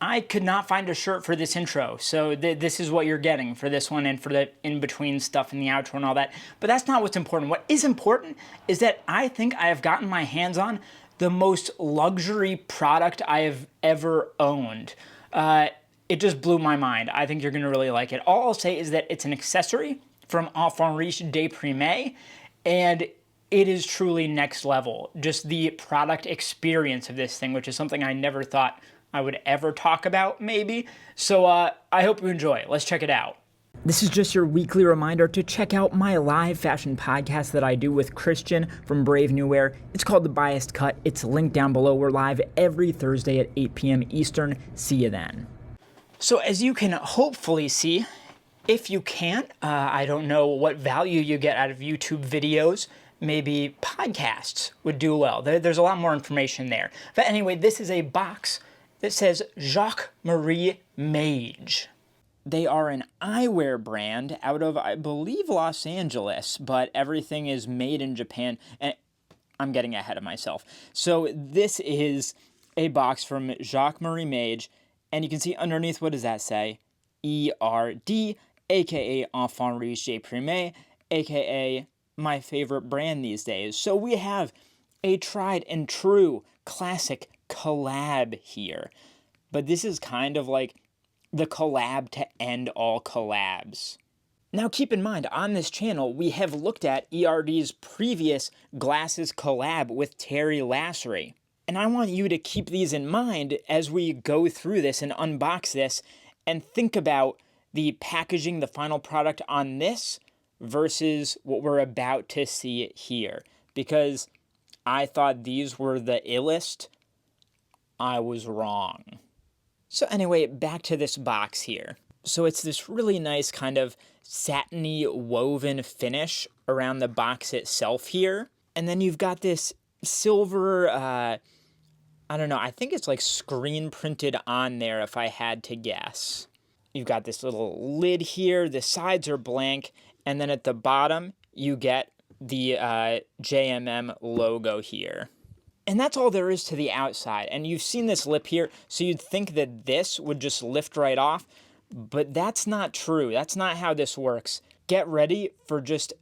I could not find a shirt for this intro, so this is what you're getting for this one and for the in-between stuff in the outro and all that. But that's not what's important. What is important is that I think I have gotten my hands on the most luxury product I have ever owned. It just blew my mind. I think you're going to really like it. All I'll say is that it's an accessory from Enfants Riches Deprimes, and it is truly next level. Just the product experience of this thing, which is something I never thought I would ever talk about, maybe. So I hope you enjoy. Let's check it out. This is just your weekly reminder to check out my live fashion podcast that I do with Christian from Brave New Wear. It's called The Biased Cut. It's linked down below. We're live every Thursday at 8 p.m. Eastern. See you then. So as you can hopefully see, if you can't, I don't know what value you get out of YouTube videos. Maybe podcasts would do well. There's a lot more information there. But anyway, this is a box that says Jacques Marie Mage. They are an eyewear brand out of, I believe, Los Angeles, but everything is made in Japan, and I'm getting ahead of myself. So this is a box from Jacques Marie Mage, and you can see underneath, what does that say? E.R.D, aka Enfants Riches Deprimes, aka my favorite brand these days. So we have a tried and true classic collab here. But this is kind of like the collab to end all collabs. Now keep in mind, on this channel, we have looked at E.R.D's previous glasses collab with Terry Lassery. And I want you to keep these in mind as we go through this and unbox this and think about the packaging, the final product on this versus what we're about to see here. Because I thought these were the illest. I was wrong. So anyway, back to this box here. So it's this really nice kind of satiny woven finish around the box itself here. And then you've got this silver, I don't know, I think it's like screen printed on there if I had to guess. You've got this little lid here, the sides are blank, and then at the bottom you get the J.M.M. logo here. And that's all there is to the outside. And you've seen this lip here, so you'd think that this would just lift right off, but that's not true. That's not how this works. Get ready for just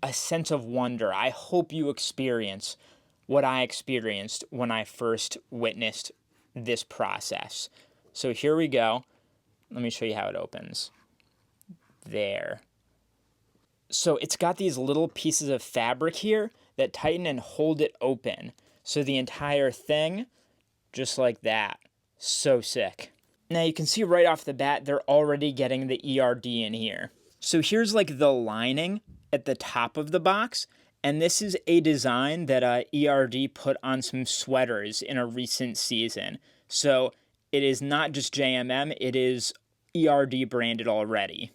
a sense of wonder. I hope you experience what I experienced when I first witnessed this process. So here we go. Let me show you how it opens. There. So it's got these little pieces of fabric here that tighten and hold it open. So the entire thing, just like that. So sick. Now you can see right off the bat, they're already getting the E.R.D in here. So here's like the lining at the top of the box. And this is a design that E.R.D put on some sweaters in a recent season. So it is not just J.M.M, it is E.R.D branded already.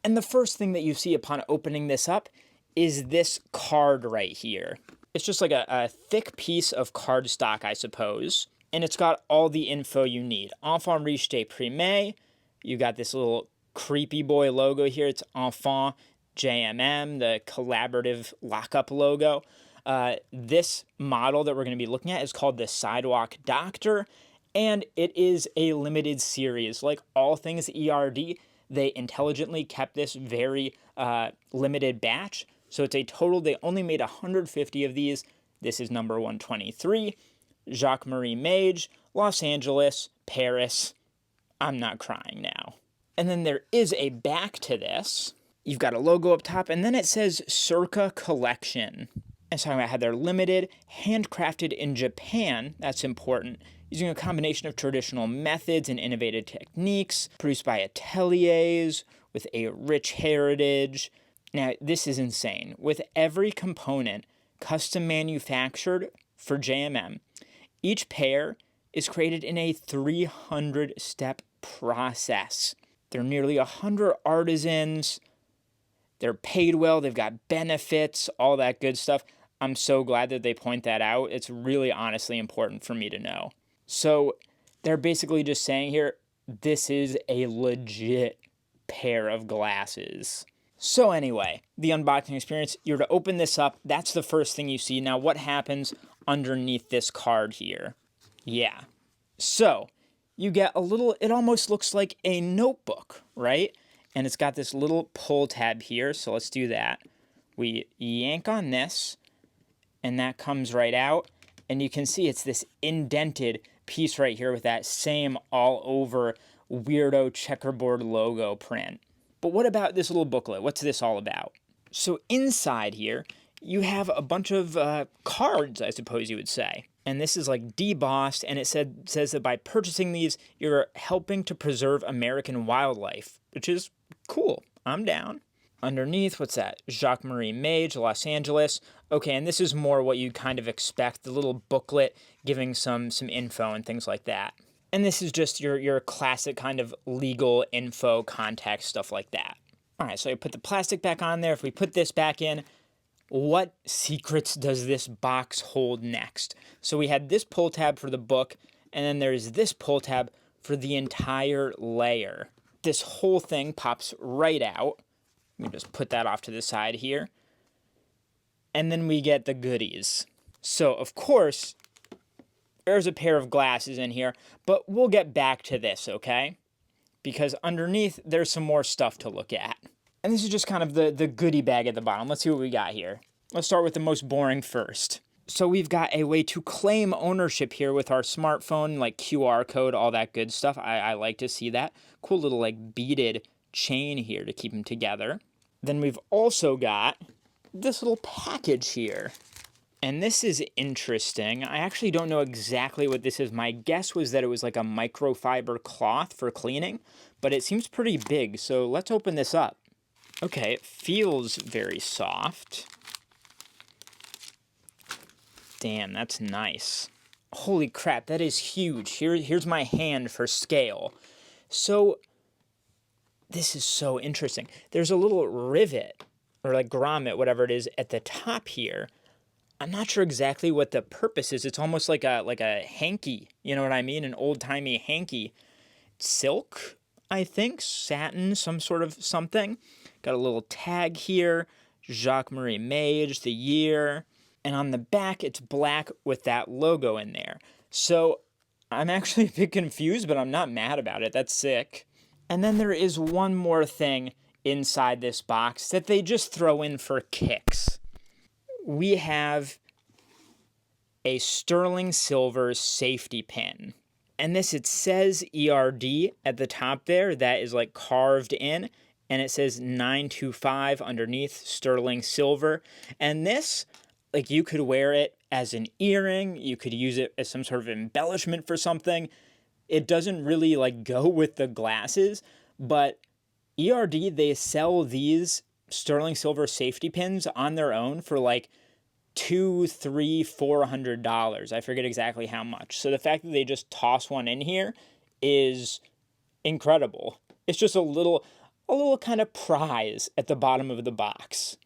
And the first thing that you see upon opening this up is this card right here. It's just like a thick piece of cardstock, I suppose. And it's got all the info you need. Enfants Riches Deprimes. You got this little creepy boy logo here. It's Enfants J.M.M, the collaborative lockup logo. This model that we're going to be looking at is called the Sidewalk Doctor. And it is a limited series. Like all things E.R.D, they intelligently kept this very limited batch. So it's a total, they only made 150 of these. This is number 123. Jacques Marie Mage, Los Angeles, Paris. I'm not crying now. And then there is a back to this. You've got a logo up top, and then it says Circa Collection. It's talking about how they're limited, handcrafted in Japan. That's important. Using a combination of traditional methods and innovative techniques, produced by ateliers with a rich heritage. Now, this is insane. With every component custom manufactured for J.M.M, each pair is created in a 300-step process. There are nearly 100 artisans. They're paid well. They've got benefits, all that good stuff. I'm so glad that they point that out. It's really honestly important for me to know. So they're basically just saying here, this is a legit pair of glasses. So anyway, the unboxing experience, you're to open this up. That's the first thing you see. Now, what happens underneath this card here? Yeah. So you get a little, it almost looks like a notebook, right? And it's got this little pull tab here, so let's do that. We yank on this, and that comes right out, and you can see it's this indented piece right here with that same all over weirdo checkerboard logo print. But what about this little booklet? What's this all about? So inside here, you have a bunch of cards, I suppose you would say. And this is like debossed, and it says that by purchasing these, you're helping to preserve American wildlife, which is cool. I'm down. Underneath, what's that? Jacques Marie Mage, Los Angeles. Okay, and this is more what you kind of expect, the little booklet giving some info and things like that. And this is just your classic kind of legal info, contact, stuff like that. All right, so I put the plastic back on there. If we put this back in, what secrets does this box hold next? So we had this pull tab for the book, and then there's this pull tab for the entire layer. This whole thing pops right out. Let me just put that off to the side here. And then we get the goodies. So, of course, there's a pair of glasses in here, but we'll get back to this, okay? Because underneath, there's some more stuff to look at. And this is just kind of the goodie bag at the bottom. Let's see what we got here. Let's start with the most boring first. So we've got a way to claim ownership here with our smartphone, like QR code, all that good stuff. I like to see that. Cool little like beaded chain here to keep them together. Then we've also got this little package here. And this is interesting. I actually don't know exactly what this is. My guess was that it was like a microfiber cloth for cleaning, but it seems pretty big. So let's open this up. Okay, it feels very soft. Damn, that's nice. Holy crap, that is huge. Here's my hand for scale. So, this is so interesting. There's a little rivet, or like grommet, whatever it is, at the top here. I'm not sure exactly what the purpose is. It's almost like a hanky, you know what I mean? An old-timey hanky. Silk, I think, satin, some sort of something. Got a little tag here, Jacques Marie Mage, the year, and on the back it's black with that logo in there. So I'm actually a bit confused, but I'm not mad about it. That's sick. And then there is one more thing inside this box that they just throw in for kicks. We have a sterling silver safety pin. And this, it says E.R.D. at the top there. That is like carved in. And it says 925 underneath, sterling silver. And this, like, you could wear it as an earring. You could use it as some sort of embellishment for something. It doesn't really, like, go with the glasses. But E.R.D., they sell these sterling silver safety pins on their own for, like, $200, $300, $400. I forget exactly how much. So the fact that they just toss one in here is incredible. It's just a little kind of prize at the bottom of the box.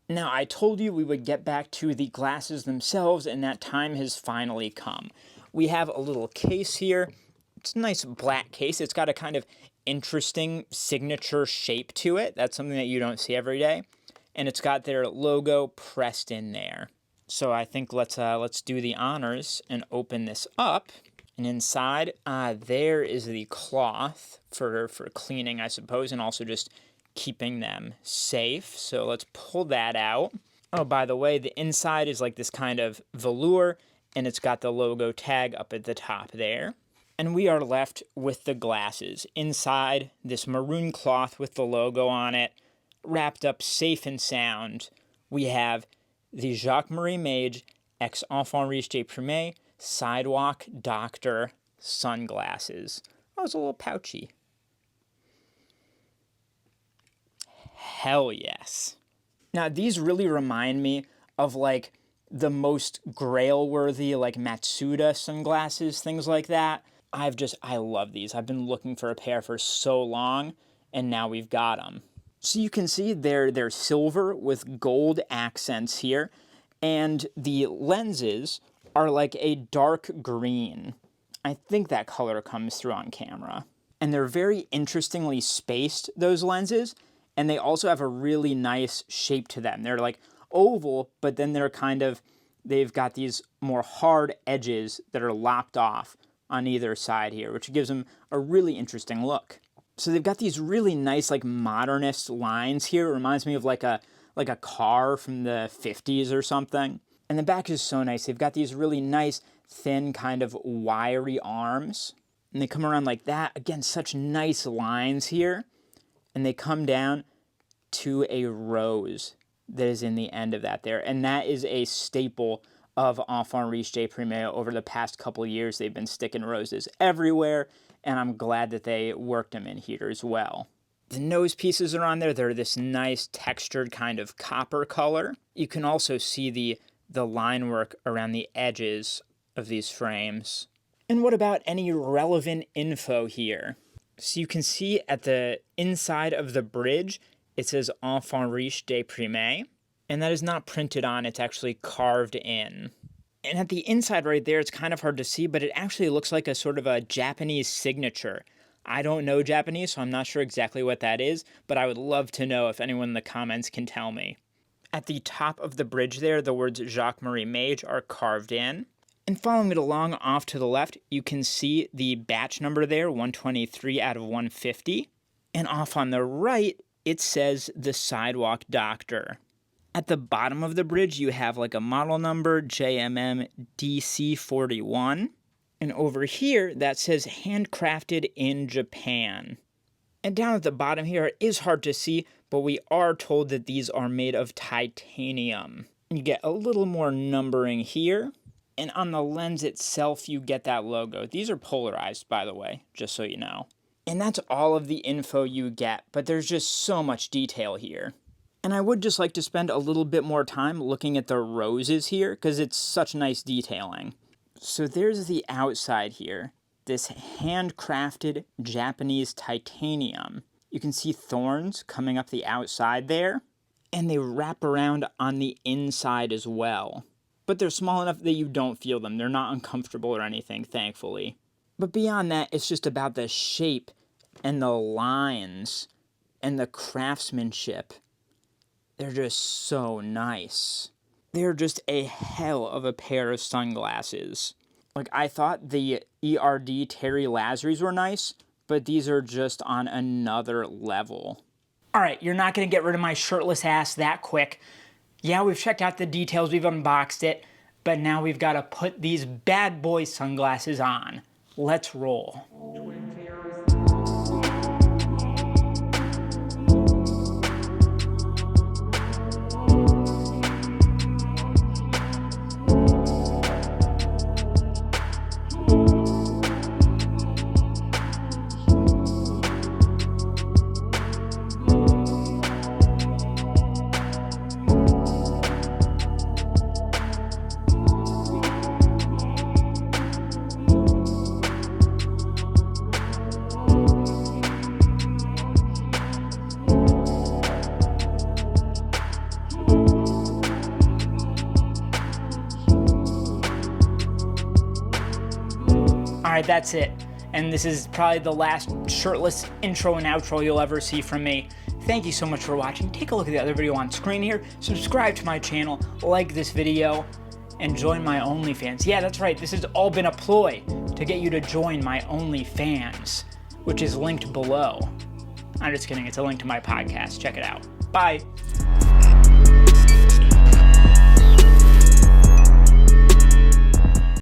Now, I told you we would get back to the glasses themselves, and that time has finally come. We have a little case here. It's a nice black case. It's got a kind of interesting signature shape to it. That's something that you don't see every day. And it's got their logo pressed in there. So I think let's do the honors and open this up. And inside, there is the cloth for cleaning, I suppose, and also just keeping them safe. So let's pull that out. Oh, by the way, the inside is like this kind of velour, and it's got the logo tag up at the top there. And we are left with the glasses. Inside, this maroon cloth with the logo on it, wrapped up safe and sound, we have the Jacques Marie Mage X Enfants Riches Deprimes Sidewalk Doctor sunglasses. Oh, it's a little pouchy. Hell yes. Now, these really remind me of, like, the most grail-worthy, like, Matsuda sunglasses, things like that. I love these. I've been looking for a pair for so long, and now we've got them. So you can see they're silver with gold accents here, and the lenses are like a dark green. I think that color comes through on camera. And they're very interestingly spaced, those lenses, and they also have a really nice shape to them. They're like oval, but then they've got these more hard edges that are lopped off on either side here, which gives them a really interesting look. So they've got these really nice, like, modernist lines here. It reminds me of like a car from the 50s or something. And the back is so nice. They've got these really nice, thin, kind of wiry arms. And they come around like that. Again, such nice lines here. And they come down to a rose that is in the end of that there. And that is a staple of Enfants Riches Deprimes over the past couple years. They've been sticking roses everywhere, and I'm glad that they worked them in here as well. The nose pieces are on there. They're this nice textured kind of copper color. You can also see the line work around the edges of these frames. And what about any relevant info here? So you can see at the inside of the bridge, it says Enfants Riches Deprimes, and that is not printed on, it's actually carved in. And at the inside right there, it's kind of hard to see, but it actually looks like a sort of a Japanese signature. I don't know Japanese, so I'm not sure exactly what that is, but I would love to know if anyone in the comments can tell me. At the top of the bridge there, the words Jacques Marie Mage are carved in. And following it along off to the left, you can see the batch number there, 123 out of 150. And off on the right, it says the Sidewalk Doctor. At the bottom of the bridge, you have like a model number, J.M.M. DC41. And over here, that says handcrafted in Japan. And down at the bottom here, it is hard to see, but we are told that these are made of titanium. You get a little more numbering here. And on the lens itself, you get that logo. These are polarized, by the way, just so you know. And that's all of the info you get, but there's just so much detail here. And I would just like to spend a little bit more time looking at the roses here, because it's such nice detailing. So there's the outside here, this handcrafted Japanese titanium. You can see thorns coming up the outside there, and they wrap around on the inside as well. But they're small enough that you don't feel them. They're not uncomfortable or anything, thankfully. But beyond that, it's just about the shape and the lines and the craftsmanship. They're just so nice. They're just a hell of a pair of sunglasses. Like, I thought the E.R.D. Terry Lazaries were nice, but these are just on another level. All right, you're not going to get rid of my shirtless ass that quick. Yeah, we've checked out the details, we've unboxed it, but now we've got to put these bad boy sunglasses on. Let's roll. Alright, that's it. And this is probably the last shirtless intro and outro you'll ever see from me. Thank you so much for watching. Take a look at the other video on screen here. Subscribe to my channel, like this video, and join my OnlyFans. Yeah, that's right. This has all been a ploy to get you to join my OnlyFans, which is linked below. I'm just kidding. It's a link to my podcast. Check it out. Bye.